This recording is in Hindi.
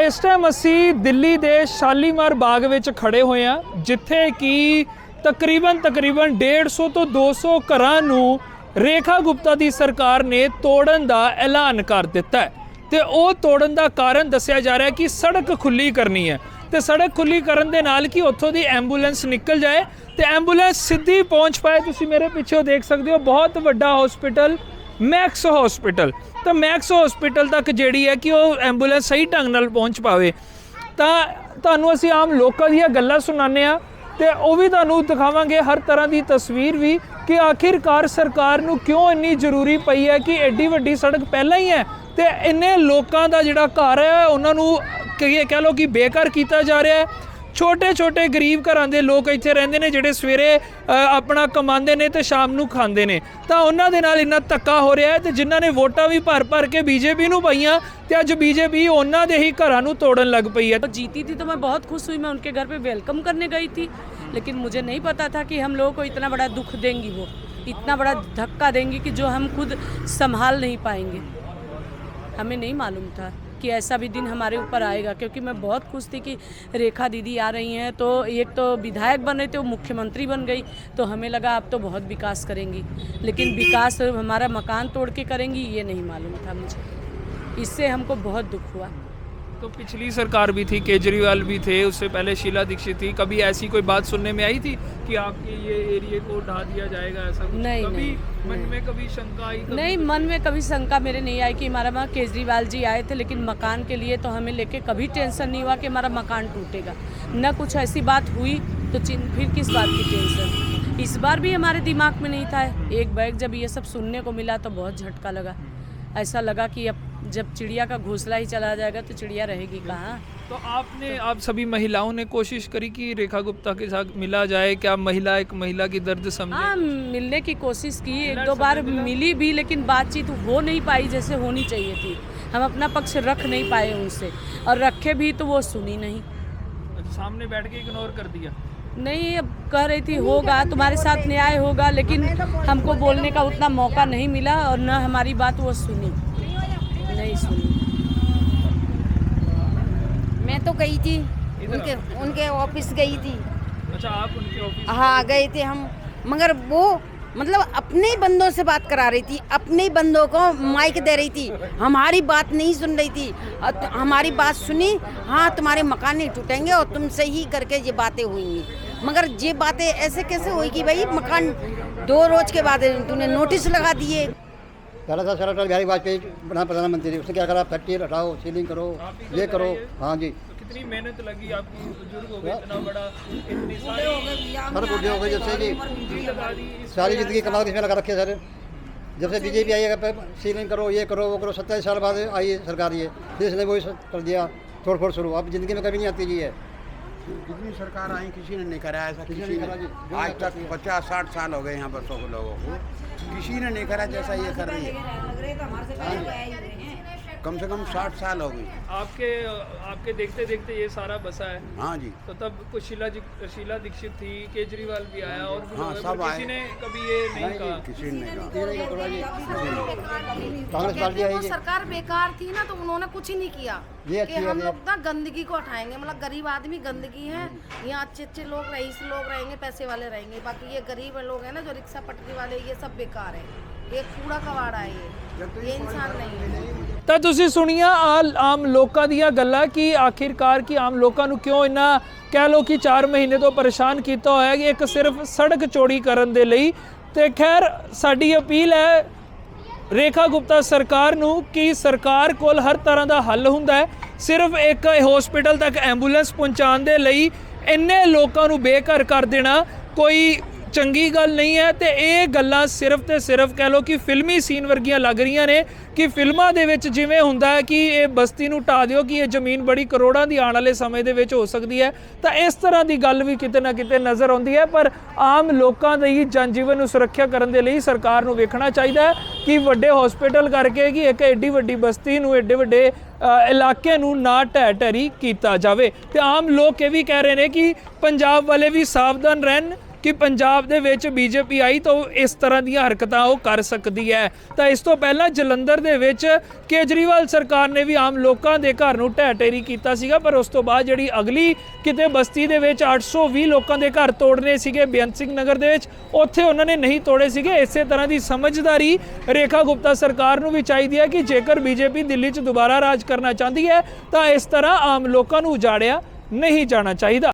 इस टाइम असी दिल्ली के शालीमार बाग विच खड़े हुए हैं जिथे कि तकरीबन 150 तो 200 घरां नूं रेखा गुप्ता की सरकार ने तोड़न का ऐलान कर दिता है। तो वो तोड़न का कारण दस्या जा रहा है कि सड़क खुली करनी है तो सड़क खुली करन दे नाल कि उत्थों दी एंबूलेंस निकल जाए तो एंबूलेंस सीधी पहुँच पाए। तुसीं मेरे पिछे देख सकते हो बहुत वड्डा हॉस्पिटल मैक्स हॉस्पिटल, तो मैक्स हॉस्पिटल तक जिहड़ी है कि वो एंबूलेंस सही ढंग नाल पहुँच पावे। तो तुहानूं असीं आम लोकां दीयां गल्लां सुणाने आ ते वो भी तुहानूं दिखावांगे हर तरह की तस्वीर भी कि आखिरकार सरकार नूं क्यों इन्नी जरूरी पई है कि एड्डी वड्डी सड़क पहलां ही है तो इन्ने लोकां दा जिहड़ा घर है उन्हां नूं कह लो कि बेघर किया जा रहा है। छोटे छोटे गरीब घरां दे लोग इत्थे रहिंदे ने जिहड़े सवेरे अपना कमांदे ने ते शाम नूं खांदे ने, तां उन्हां दे नाल इन्ना धक्का हो रहा है। तो जिन्हां ने वोटां भी भर भर के बीजेपी नूं पाईआं ते अज बीजेपी उन्हां दे ही घरां नूं तोड़न लग पई है। जीती थी तो मैं बहुत खुश हुई, मैं उनके घर पे वेलकम करने गई थी, लेकिन मुझे नहीं पता था कि हम लोगों को इतना बड़ा दुख देंगी, वो इतना बड़ा धक्का देंगी कि जो हम खुद संभाल नहीं पाएंगे। हमें नहीं मालूम था कि ऐसा भी दिन हमारे ऊपर आएगा, क्योंकि मैं बहुत खुश थी कि रेखा दीदी आ रही हैं। तो एक तो विधायक बन रहे थे, वो मुख्यमंत्री बन गई, तो हमें लगा अब तो बहुत विकास करेंगी, लेकिन विकास हमारा मकान तोड़ के करेंगी ये नहीं मालूम था मुझे। इससे हमको बहुत दुख हुआ। तो पिछली सरकार भी थी, केजरीवाल भी थे, उससे पहले शीला दीक्षित थी, कभी ऐसी कोई बात सुनने में आई थी कि आपके ये एरिया को ढा दिया जाएगा ऐसा कुछ? नहीं, कभी नहीं, मन में कभी शंका आई? नहीं, मन में कभी शंका मेरे नहीं आई कि हमारा वहाँ केजरीवाल जी आए थे, लेकिन मकान के लिए तो हमें लेके कभी टेंशन नहीं हुआ कि हमारा मकान टूटेगा। न कुछ ऐसी बात हुई तो फिर किस बात की टेंशन। इस बार भी हमारे दिमाग में नहीं था। एक बैग जब ये सब सुनने को मिला तो बहुत झटका लगा। ऐसा लगा कि अब जब चिड़िया का घोंसला ही चला जाएगा तो चिड़िया रहेगी कहाँ। तो आप सभी महिलाओं ने कोशिश करी कि रेखा गुप्ता के साथ मिला जाए? क्या महिला एक महिला की दर्द समझे? हाँ, मिलने की कोशिश की, एक दो बार मिली भी, लेकिन बातचीत हो नहीं पाई जैसे होनी चाहिए थी। हम अपना पक्ष रख नहीं पाए उनसे, और रखे भी तो वो सुनी नहीं, सामने बैठ के इग्नोर कर दिया। नहीं, अब कह रही थी होगा तुम्हारे साथ न्याय होगा, लेकिन हमको बोलने का उतना मौका नहीं मिला और न हमारी बात वो सुनी, नहीं सुनी। मैं तो गई थी उनके ऑफिस गई थी। अच्छा, आप उनके ऑफिस? हाँ गए थे हम, मगर वो मतलब अपने ही बंदों से बात करा रही थी, अपने ही बंदों को माइक दे रही थी, हमारी बात नहीं सुन रही थी। हमारी बात सुनी, हाँ तुम्हारे मकान नहीं टूटेंगे और तुमसे ही करके ये बातें हुई, मगर ये बातें ऐसे कैसे हुई कि भाई मकान 2 रोज के बाद तूने नोटिस लगा दिए। पहला था सर अटल बिहारी वाजपेयी बना प्रधानमंत्री, उसने क्या करा, फैक्ट्री हटाओ, सीलिंग करो, ये करो। हाँ जी, कितनी मेहनत लगी आपकी, बुजुर्ग हो गए, इतना बड़ा, इतनी सारी सर बुढ़े हो गए जैसे जी, सारी जिंदगी कमा इसमें लगा रखे सर। जब से बीजेपी आई है सीलिंग करो, ये करो, वो करो, 27 साल बाद आई है सरकार, ये इसने वही कर दिया, तोड़ फोड़ शुरू। अब जिंदगी में कभी नहीं आती जी है। जितनी सरकार आई किसी ने नहीं करा ऐसा, किसी ने आज तक 50-60 साल हो गए यहाँ पर 100 लोगों को, किसी ने नहीं करा जैसा ये कर रही है। कम से कम 60 साल हो गई आपके देखते देखते ये सारा बसा है। हाँ जी। तो तब कुछ शीला दीक्षित थी, केजरीवाल भी आया और भी हाँ, लोग, सब किसी ने कभी ये नहीं कहा? किसी ने नहीं कांग्रेस पार्टी आई वो है, सरकार बेकार थी ना, तो उन्होंने कुछ ही नहीं किया ये कि हम लोग ना गंदगी को हटाएंगे। मतलब गरीब आदमी गंदगी है, यहाँ अच्छे लोग रईस लोग रहेंगे, पैसे वाले रहेंगे, बाकी ये गरीब लोग हैं ना जो रिक्शा पटरी वाले, ये सब बेकार है, ये कूड़ा कबाड़ा है, ये इंसान नहीं है। ਤਾਂ ਤੁਸੀਂ ਸੁਣੀਆਂ ਆਮ ਲੋਕਾਂ ਦੀਆਂ ਗੱਲਾਂ ਕਿ ਆਖਿਰਕਾਰ ਕਿ ਆਮ ਲੋਕਾਂ ਨੂੰ ਕਿਉਂ ਇੰਨਾ ਕਹਿ ਲਓ ਕਿ 4 ਮਹੀਨੇ ਤੋਂ ਪਰੇਸ਼ਾਨ ਕੀਤਾ ਹੋਇਆ ਹੈ ਕਿ ਇੱਕ ਸਿਰਫ ਸੜਕ ਚੌੜੀ ਕਰਨ ਦੇ ਲਈ। ਤੇ ਖੈਰ ਸਾਡੀ ਅਪੀਲ ਹੈ ਰੇਖਾ ਗੁਪਤਾ ਸਰਕਾਰ ਨੂੰ ਕਿ ਸਰਕਾਰ ਕੋਲ ਹਰ ਤਰ੍ਹਾਂ ਦਾ ਹੱਲ ਹੁੰਦਾ ਹੈ, ਸਿਰਫ ਇੱਕ ਹਸਪੀਟਲ ਤੱਕ ਐਂਬੂਲੈਂਸ ਪਹੁੰਚਾਉਣ ਦੇ ਲਈ ਇੰਨੇ ਲੋਕਾਂ ਨੂੰ ਬੇਘਰ ਕਰ ਦੇਣਾ ਕੋਈ चंगी गल नहीं है। तो ये गल्लां सिर्फ तो सिर्फ कह लो कि फिल्मी सीन वर्गियां लग रही ने कि फिल्मां दे विच जिवें हुंदा है कि ये बस्ती नूं ढा दिओ कि ये जमीन बड़ी करोड़ां दी आने वाले समय दे विच हो सकती है, तो इस तरह की गल भी किते ना किते नज़र आउंदी है। पर आम लोगों की जनजीवन नूं सुरक्षा करने के लिए सरकार नूं वेखना चाहिए कि वड्डे हॉस्पिटल करके कि एक एड्डी वड्डी बस्ती नूं एड्डे वड्डे इलाके नूं ना ढह ढेरी किया जाए। तो आम लोग ये भी कह रहे हैं कि पंजाब वाले भी सावधान रहन कि पंजाब दे विच बीजेपी आई तो इस तरह दी हरकतां वो कर सकती है। तो इस तो पहला जलंधर दे विच केजरीवाल सरकार ने भी आम लोगों के घर नूं ढह ढेरी कीता सीगा, पर उस तो बाद जिहड़ी अगली किते बस्ती दे विच 820 लोगों के घर तोड़ने सीगे बेअंत सिंह नगर दे विच, उत्थे उन्होंने नहीं तोड़े सीगे। इसे तरह की समझदारी रेखा गुप्ता सरकार नूं भी चाहिदी है कि जेकर बीजेपी दिल्ली च दोबारा राज करना चाहती है तो इस तरह आम लोगों नूं उजाड़िया नहीं जाना चाहिए।